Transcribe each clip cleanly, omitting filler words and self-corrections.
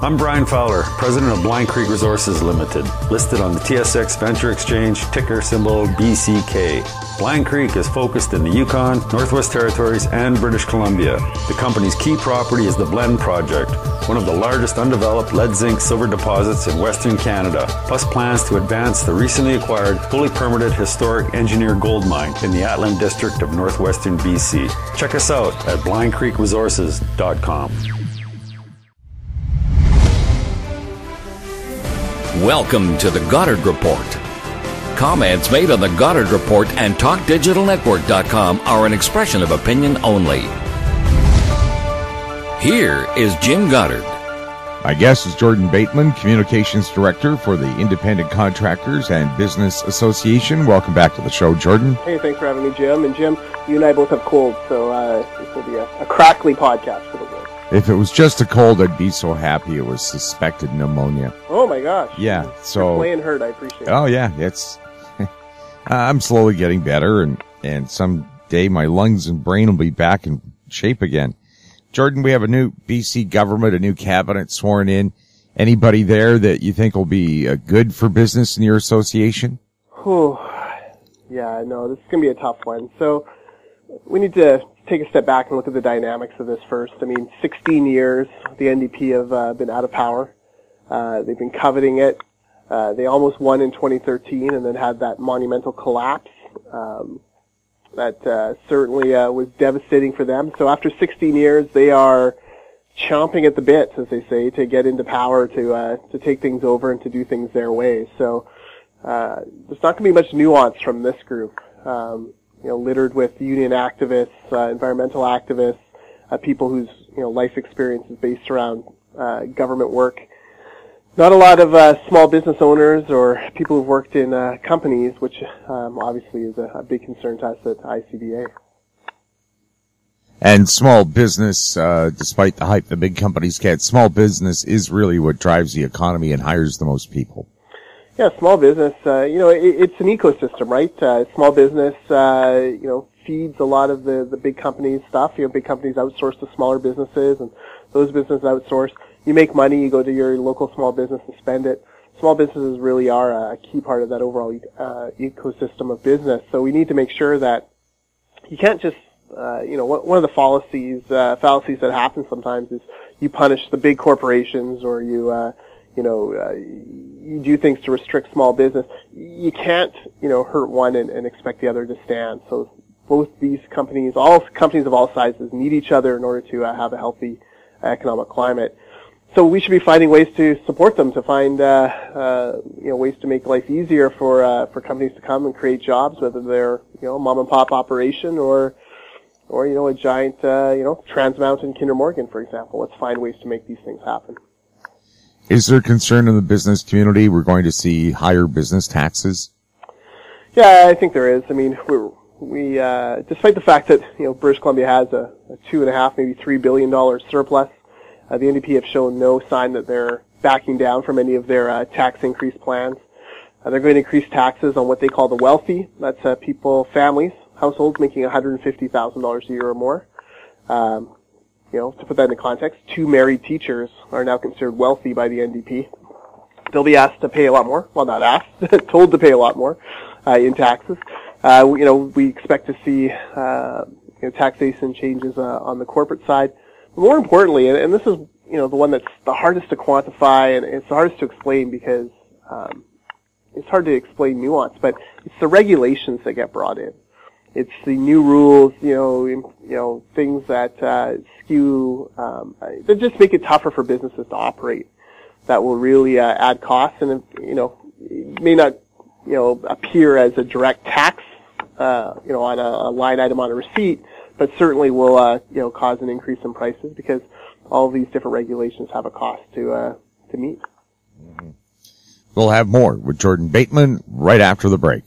I'm Brian Fowler, president of Blind Creek Resources Limited, listed on the TSX Venture Exchange, ticker symbol BCK. Blind Creek is focused in the Yukon, Northwest Territories, and British Columbia. The company's key property is the Blend Project, one of the largest undeveloped lead-zinc-silver deposits in Western Canada, plus plans to advance the recently acquired, fully permitted historic Engineer gold mine in the Atlan District of Northwestern BC. Check us out at blindcreekresources.com. Welcome to the Goddard Report. Comments made on the Goddard Report and TalkDigitalNetwork.com are an expression of opinion only. Here is Jim Goddard. My guest is Jordan Bateman, Communications Director for the Independent Contractors and Business Association. Welcome back to the show, Jordan. Hey, thanks for having me, Jim. And Jim, you and I both have colds, so this will be a crackly podcast for the world. If it was just a cold, I'd be so happy it was suspected pneumonia. Oh my gosh. Yeah, so you're playing hurt, I appreciate it. Oh yeah, it's I'm slowly getting better, and someday my lungs and brain will be back in shape again. Jordan, we have a new BC government, a new cabinet sworn in. Anybody there that you think will be good for business in your association? Yeah, no, this is going to be a tough one. So we need to take a step back and look at the dynamics of this first. I mean, 16 years, the NDP have been out of power. They've been coveting it. They almost won in 2013 and then had that monumental collapse. That certainly was devastating for them. So after 16 years, they are chomping at the bit, as they say, to get into power, to take things over and to do things their way. So there's not going to be much nuance from this group. Littered with union activists, environmental activists, people whose life experience is based around government work. Not a lot of small business owners or people who've worked in companies, which obviously is a big concern to us at ICBA. And small business, despite the hype the big companies get, small business is really what drives the economy and hires the most people. Yeah, small business, it's an ecosystem, right? Small business, feeds a lot of the big companies' stuff. Big companies outsource to smaller businesses, and those businesses outsource. You make money, you go to your local small business and spend it. Small businesses really are a key part of that overall ecosystem of business. So we need to make sure that you can't just, one of the fallacies that happen sometimes is you punish the big corporations or you do things to restrict small business. You can't, hurt one and expect the other to stand. So both these companies, all companies of all sizes, need each other in order to have a healthy economic climate. So we should be finding ways to support them, to find, ways to make life easier for companies to come and create jobs, whether they're, a mom and pop operation or a giant, Trans Mountain Kinder Morgan, for example. Let's find ways to make these things happen. Is there concern in the business community we're going to see higher business taxes? Yeah, I think there is. I mean, we despite the fact that British Columbia has a $2.5, maybe $3 billion surplus, the NDP have shown no sign that they're backing down from any of their tax increase plans. They're going to increase taxes on what they call the wealthy. That's families, households making $150,000 a year or more. To put that into context, 2 married teachers are now considered wealthy by the NDP. They'll be asked to pay a lot more. Well, not asked, told to pay a lot more in taxes. We expect to see taxation changes on the corporate side. But more importantly, and this is the one that's the hardest to quantify and it's the hardest to explain because it's hard to explain nuance, but it's the regulations that get brought in. It's the new rules, things that skew, that just make it tougher for businesses to operate. That will really add costs, and it may not, appear as a direct tax, on a line item on a receipt, but certainly will, cause an increase in prices because all of these different regulations have a cost to meet. Mm-hmm. We'll have more with Jordan Bateman right after the break.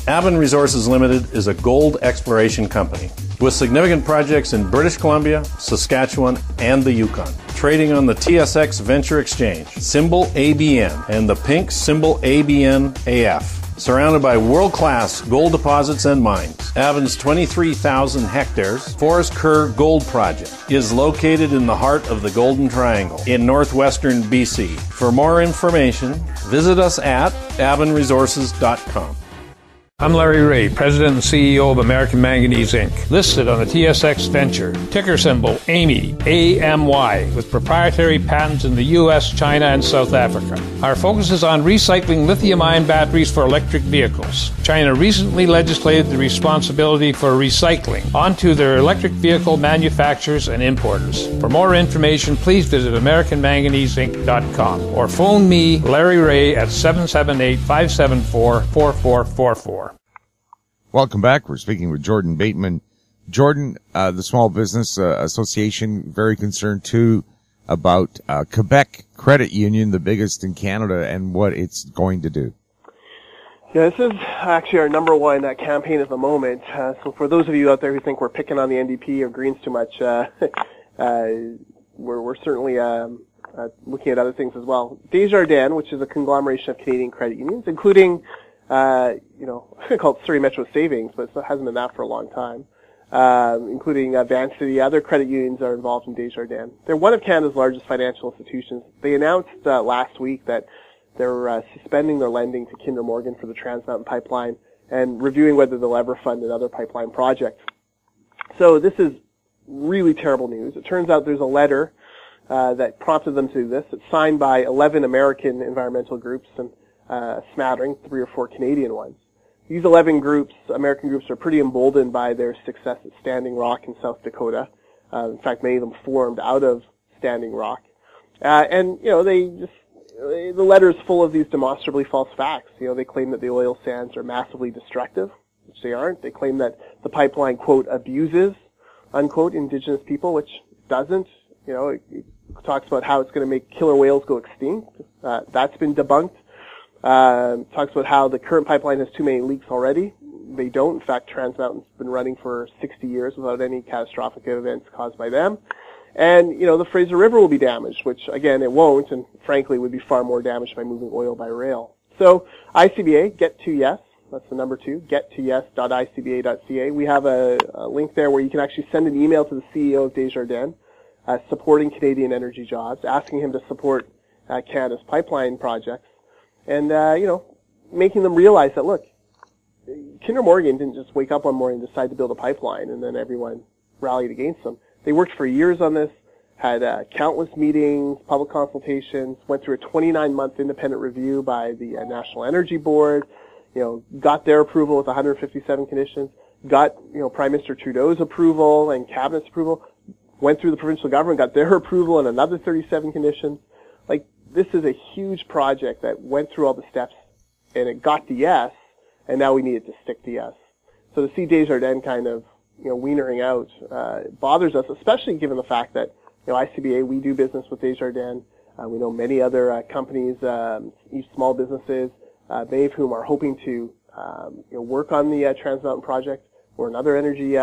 Bateman Resources Limited is a gold exploration company with significant projects in British Columbia, Saskatchewan, and the Yukon. Trading on the TSX Venture Exchange, symbol ABN, and the pink symbol ABN AF. surrounded by world-class gold deposits and mines. Avon's 23,000 hectares Forest Kerr Gold Project is located in the heart of the Golden Triangle in northwestern BC. For more information, visit us at avonresources.com. I'm Larry Ray, President and CEO of American Manganese Inc., listed on the TSX Venture, ticker symbol AMY, A-M-Y, with proprietary patents in the U.S., China, and South Africa. Our focus is on recycling lithium-ion batteries for electric vehicles. China recently legislated the responsibility for recycling onto their electric vehicle manufacturers and importers. For more information, please visit AmericanManganeseInc.com or phone me, Larry Ray, at 778-574-4444. Welcome back. We're speaking with Jordan Bateman. Jordan, the Small Business Association, very concerned too about Quebec Credit Union, the biggest in Canada, and what it's going to do. Yeah, this is actually our number one campaign at the moment. So for those of you out there who think we're picking on the NDP or Greens too much, we're certainly looking at other things as well. Desjardins, which is a conglomeration of Canadian credit unions, including I'm going to call it Surrey Metro Savings, but it hasn't been that for a long time, including Vancity. Other credit unions are involved in Desjardins. They're one of Canada's largest financial institutions. They announced last week that they're suspending their lending to Kinder Morgan for the Trans Mountain Pipeline and reviewing whether they'll ever fund another pipeline project. So this is really terrible news. It turns out there's a letter that prompted them to do this. It's signed by 11 American environmental groups and smattering, 3 or 4 Canadian ones. These 11 groups, American groups, are pretty emboldened by their success at Standing Rock in South Dakota. In fact, many of them formed out of Standing Rock. The letter is full of these demonstrably false facts. They claim that the oil sands are massively destructive, which they aren't. They claim that the pipeline, quote, abuses, unquote, Indigenous people, which it doesn't. It talks about how it's going to make killer whales go extinct. That's been debunked. Talks about how the current pipeline has too many leaks already. They don't. In fact, Trans Mountain's been running for 60 years without any catastrophic events caused by them. And, the Fraser River will be damaged, which, again, it won't, and frankly would be far more damaged by moving oil by rail. So, ICBA, get to yes. That's the number 2, get2yes.icba.ca. We have a link there where you can actually send an email to the CEO of Desjardins, supporting Canadian energy jobs, asking him to support Canada's pipeline projects. And, making them realize that, look, Kinder Morgan didn't just wake up one morning and decide to build a pipeline and then everyone rallied against them. They worked for years on this, had countless meetings, public consultations, went through a 29-month independent review by the National Energy Board, got their approval with 157 conditions, got, Prime Minister Trudeau's approval and Cabinet's approval, went through the provincial government, got their approval and another 37 conditions. This is a huge project that went through all the steps, and it got to yes, and now we need it to stick to yes. So to see Desjardins kind of, wienering out, bothers us, especially given the fact that, ICBA, we do business with Desjardins. We know many other companies, small businesses, many of whom are hoping to, work on the Trans Mountain project or in other energy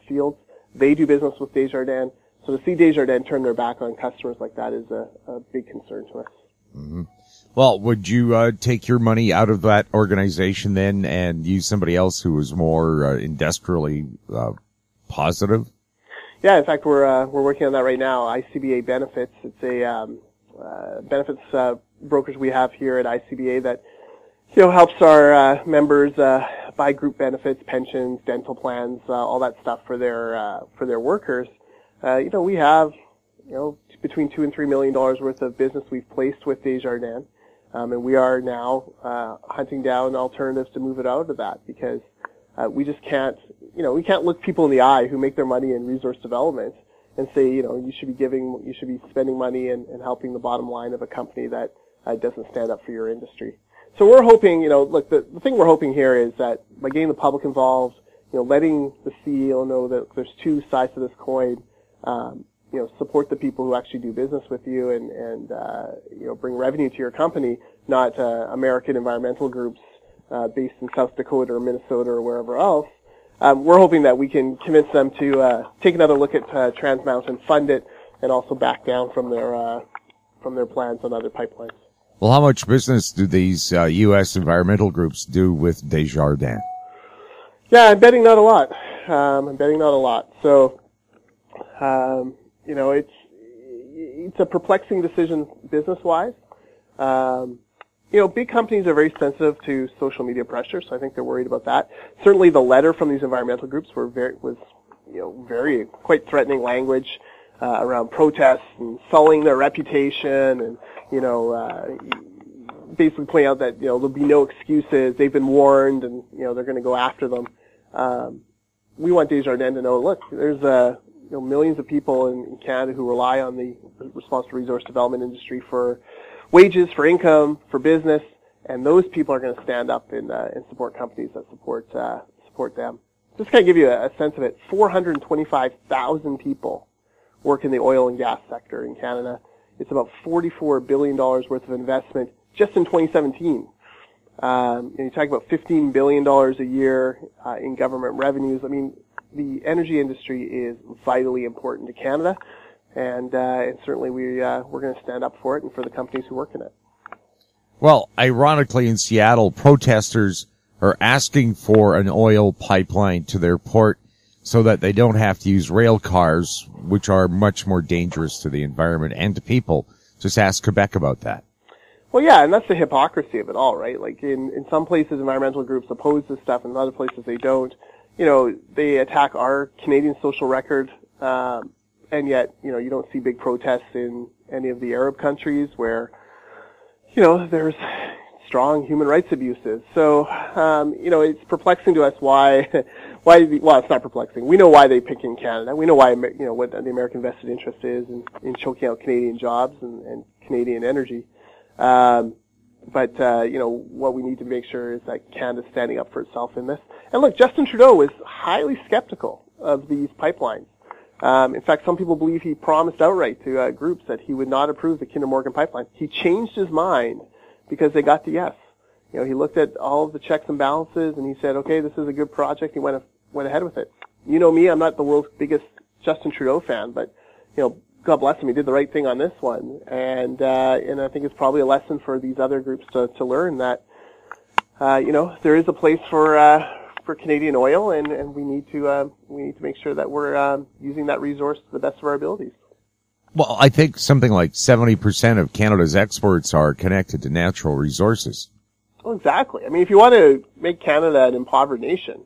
fields. They do business with Desjardins. So to see Desjardins turn their back on customers like that is a big concern to us. Mm-hmm. Well, would you take your money out of that organization then and use somebody else who was more industrially positive? Yeah, in fact, we're working on that right now. ICBA Benefits. It's a benefits brokers we have here at ICBA that helps our members buy group benefits, pensions, dental plans, all that stuff for their workers. We have, between $2 and $3 million worth of business we've placed with Desjardins, and we are now hunting down alternatives to move it out of that because we just can't, we can't look people in the eye who make their money in resource development and say, you should be spending money and helping the bottom line of a company that doesn't stand up for your industry. So we're hoping, look, the thing we're hoping here is that by getting the public involved, letting the CEO know that there's two sides to this coin. Support the people who actually do business with you and bring revenue to your company, not American environmental groups based in South Dakota or Minnesota or wherever else. We're hoping that we can convince them to take another look at Trans Mountain, fund it, and also back down from their plans on other pipelines. Well, how much business do these U.S. environmental groups do with Desjardins? Yeah, I'm betting not a lot. So, it's a perplexing decision business-wise. Big companies are very sensitive to social media pressure, so I think they're worried about that. Certainly, the letter from these environmental groups was very quite threatening language around protests and sullying their reputation, and basically pointing out that there'll be no excuses. They've been warned, and they're going to go after them. We want Desjardins to know, look, there's millions of people in Canada who rely on the responsible resource development industry for wages, for income, for business, and those people are going to stand up and support companies that support them. Just kind of give you a sense of it. 425,000 people work in the oil and gas sector in Canada. It's about $44 billion worth of investment just in 2017. And you talk about $15 billion a year in government revenues. I mean, the energy industry is vitally important to Canada, and certainly we're going to stand up for it and for the companies who work in it. Well, ironically, in Seattle, protesters are asking for an oil pipeline to their port so that they don't have to use rail cars, which are much more dangerous to the environment and to people. Just ask Quebec about that. Well, yeah, and that's the hypocrisy of it all, right? Like in some places, environmental groups oppose this stuff, and in other places they don't. They attack our Canadian social record, and yet, you don't see big protests in any of the Arab countries where, there's strong human rights abuses. So, it's perplexing to us why, well, it's not perplexing. We know why they pick in Canada. We know why, what the American vested interest is in choking out Canadian jobs and Canadian energy. But what we need to make sure is that Canada's standing up for itself in this. And look, Justin Trudeau was highly skeptical of these pipelines. In fact, some people believe he promised outright to groups that he would not approve the Kinder Morgan pipeline. He changed his mind because they got the yes. He looked at all of the checks and balances and he said, okay, this is a good project. He went ahead with it. You know me, I'm not the world's biggest Justin Trudeau fan, but, God bless him, he did the right thing on this one. And I think it's probably a lesson for these other groups to learn that, there is a place for Canadian oil, and we need to make sure that we're using that resource to the best of our abilities. Well, I think something like 70% of Canada's exports are connected to natural resources. Well, exactly. I mean, if you want to make Canada an impoverished nation,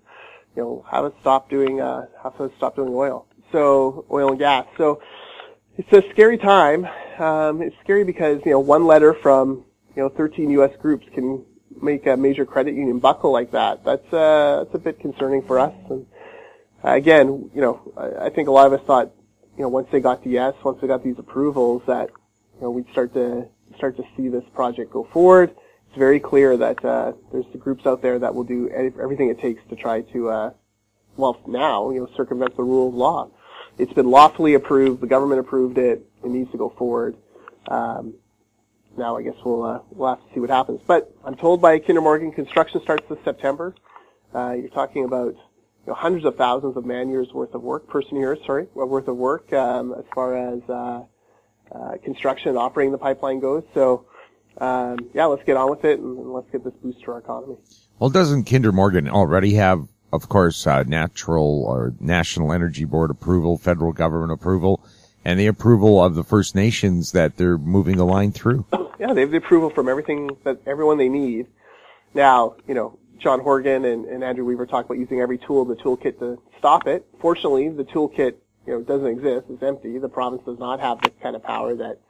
have us stop doing oil. So oil and gas. So it's a scary time. It's scary because one letter from 13 U.S. groups can make a major credit union buckle like that. That's a bit concerning for us. And again, I think a lot of us thought, once they got the yes, once they got these approvals, that we'd start to see this project go forward. It's very clear that there's the groups out there that will do everything it takes to try to, circumvent the rule of law. It's been lawfully approved. The government approved it. It needs to go forward. Now I guess we'll have to see what happens. But I'm told by Kinder Morgan construction starts this September. You're talking about hundreds of thousands of man-years worth of work, person-years, worth of work as far as construction and operating the pipeline goes. So let's get on with it and let's get this boost to our economy. Well, doesn't Kinder Morgan already have, of course, natural or National Energy Board approval, federal government approval, and the approval of the First Nations that they're moving the line through? Yeah, they have the approval from everyone they need. Now, John Horgan and Andrew Weaver talk about using every tool in the toolkit to stop it. Fortunately, the toolkit, doesn't exist. It's empty. The province does not have the kind of power that,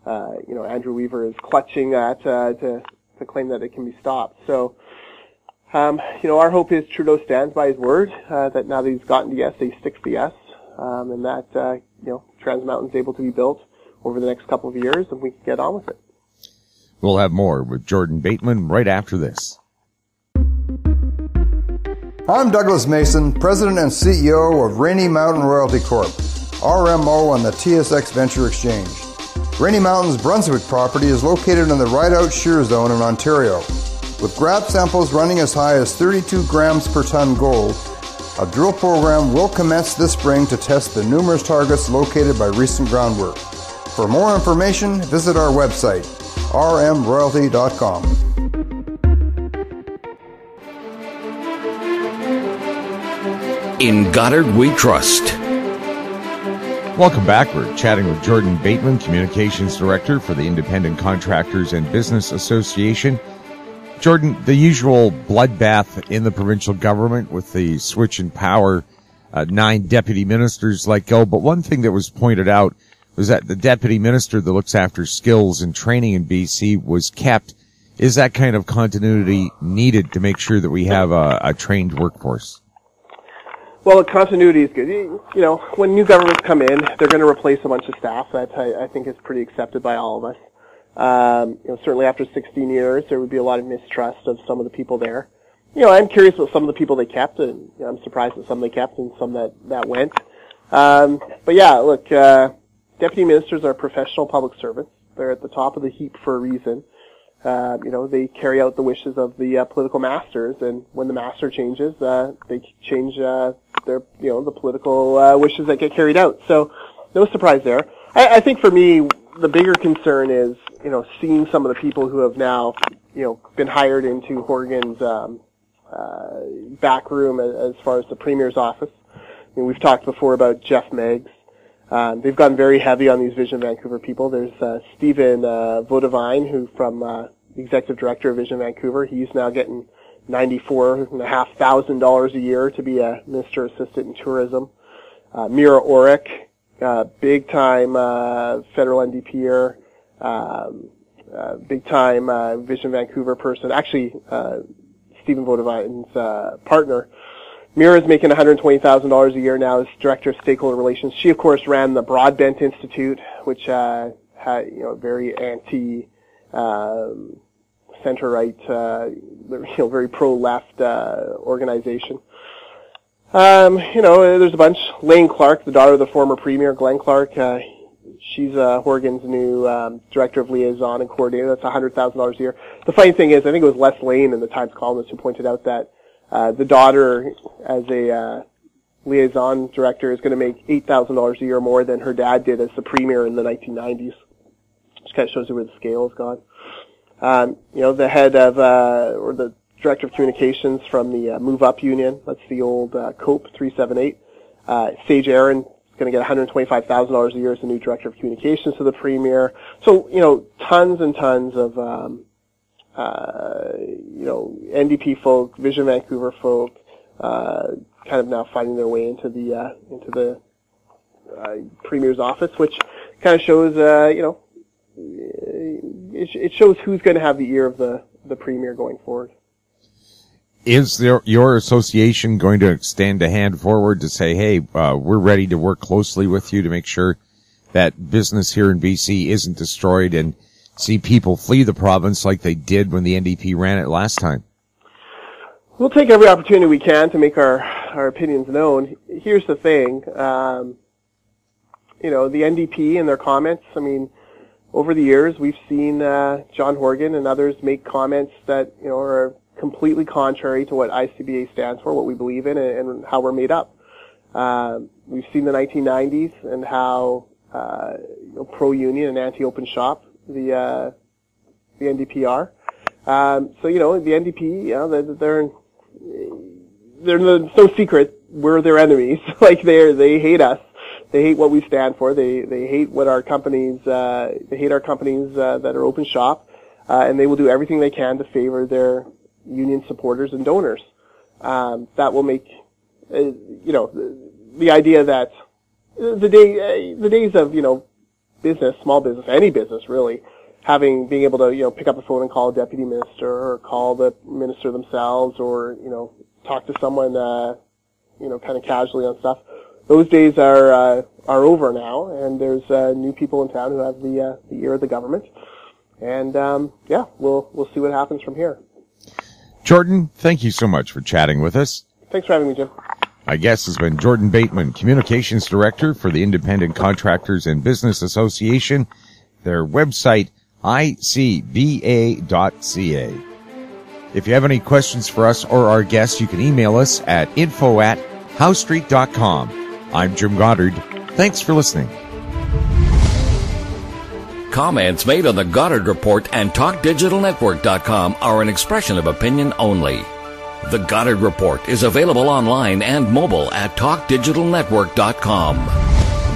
Andrew Weaver is clutching at to claim that it can be stopped. So, our hope is Trudeau stands by his word, that now that he's gotten the yes, he sticks the yes, and that, Trans Mountain's able to be built over the next couple of years, and we can get on with it. We'll have more with Jordan Bateman right after this. I'm Douglas Mason, President and CEO of Rainy Mountain Royalty Corp., RMO on the TSX Venture Exchange. Rainy Mountain's Brunswick property is located in the Rideout Shear Zone in Ontario. With grab samples running as high as 32 grams per ton gold, a drill program will commence this spring to test the numerous targets located by recent groundwork. For more information, visit our website, rmroyalty.com. In Goddard we trust. Welcome back. We're chatting with Jordan Bateman, Communications Director for the Independent Contractors and Business Association. Jordan, the usual bloodbath in the provincial government with the switch in power, 9 deputy ministers let go. But one thing that was pointed out was that the deputy minister that looks after skills and training in BC was kept. Is that kind of continuity needed to make sure that we have a trained workforce? Well, continuity is good. You know, when new governments come in, they're going to replace a bunch of staff. That I think is pretty accepted by all of us. You know, certainly after 16 years, there would be a lot of mistrust of some of the people there. You know, I'm curious about some of the people they kept, and you know, I'm surprised at some they kept and some that went. But yeah, look, deputy ministers are professional public servants. They're at the top of the heap for a reason. You know, they carry out the wishes of the political masters, and when the master changes, they change their, you know, the political wishes that get carried out. So, no surprise there. I think for me, the bigger concern is, you know, seeing some of the people who have now, you know, been hired into Horgan's back room as far as the Premier's office. I mean, we've talked before about Jeff Meggs. They've gone very heavy on these Vision Vancouver people. There's Stephen Vodavine, who from the Executive Director of Vision Vancouver. He's now getting $94,500 a year to be a Minister Assistant in Tourism. Mira Orrick, big-time federal NDPer, big-time Vision Vancouver person. Actually, Stephen Vodavine's partner. Mira's making $120,000 a year now as Director of Stakeholder Relations. She, of course, ran the Broadbent Institute, which had, you know, very anti, center-right, you know, very pro-left organization. You know, there's a bunch. Lane Clark, the daughter of the former Premier, Glenn Clark, she's Horgan's new Director of Liaison and Coordinator. That's $100,000 a year. The funny thing is, I think it was Les Lane in the Times columnist who pointed out that the daughter, as a liaison director, is going to make $8,000 a year more than her dad did as the Premier in the 1990s. Which kind of shows you where the scale has gone. You know, the head of, or the Director of Communications from the Move Up Union, that's the old COPE 378. Sage Aaron is going to get $125,000 a year as the new Director of Communications to the Premier. So, you know, tons and tons of, you know, NDP folk, Vision Vancouver folk, kind of now finding their way into the Premier's office, which kind of shows, you know, it shows who's going to have the ear of the Premier going forward. Is there your association going to extend a hand forward to say, hey, we're ready to work closely with you to make sure that business here in BC isn't destroyed and see people flee the province like they did when the NDP ran it last time? We'll take every opportunity we can to make our opinions known. Here's the thing, you know, the NDP and their comments, I mean, over the years we've seen John Horgan and others make comments that, you know, are completely contrary to what ICBA stands for, what we believe in, and how we're made up. We've seen the 1990s and how you know, pro-union and anti-open shop the NDP are. So, you know, the NDP, you know, they're no secret we're their enemies. Like they hate us. They hate what we stand for. They hate what our companies. They hate our companies that are open shop, and they will do everything they can to favor their union supporters and donors. That will make, you know, the idea that the days of, you know, business, small business, any business really, being able to, you know, pick up the phone and call a deputy minister or call the minister themselves or, you know, talk to someone, you know, kind of casually on stuff. Those days are over now, and there's new people in town who have the ear of the government, and yeah, we'll see what happens from here. Jordan, thank you so much for chatting with us. Thanks for having me, Jim. My guest has been Jordan Bateman, Communications Director for the Independent Contractors and Business Association. Their website, icba.ca. If you have any questions for us or our guests, you can email us at info@housestreet.com. I'm Jim Goddard. Thanks for listening. Comments made on the Goddard Report and TalkDigitalNetwork.com are an expression of opinion only. The Goddard Report is available online and mobile at TalkDigitalNetwork.com.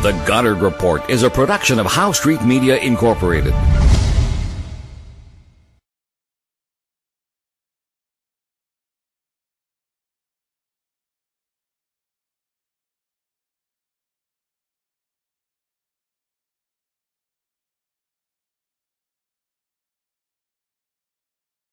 The Goddard Report is a production of Howe Street Media Incorporated.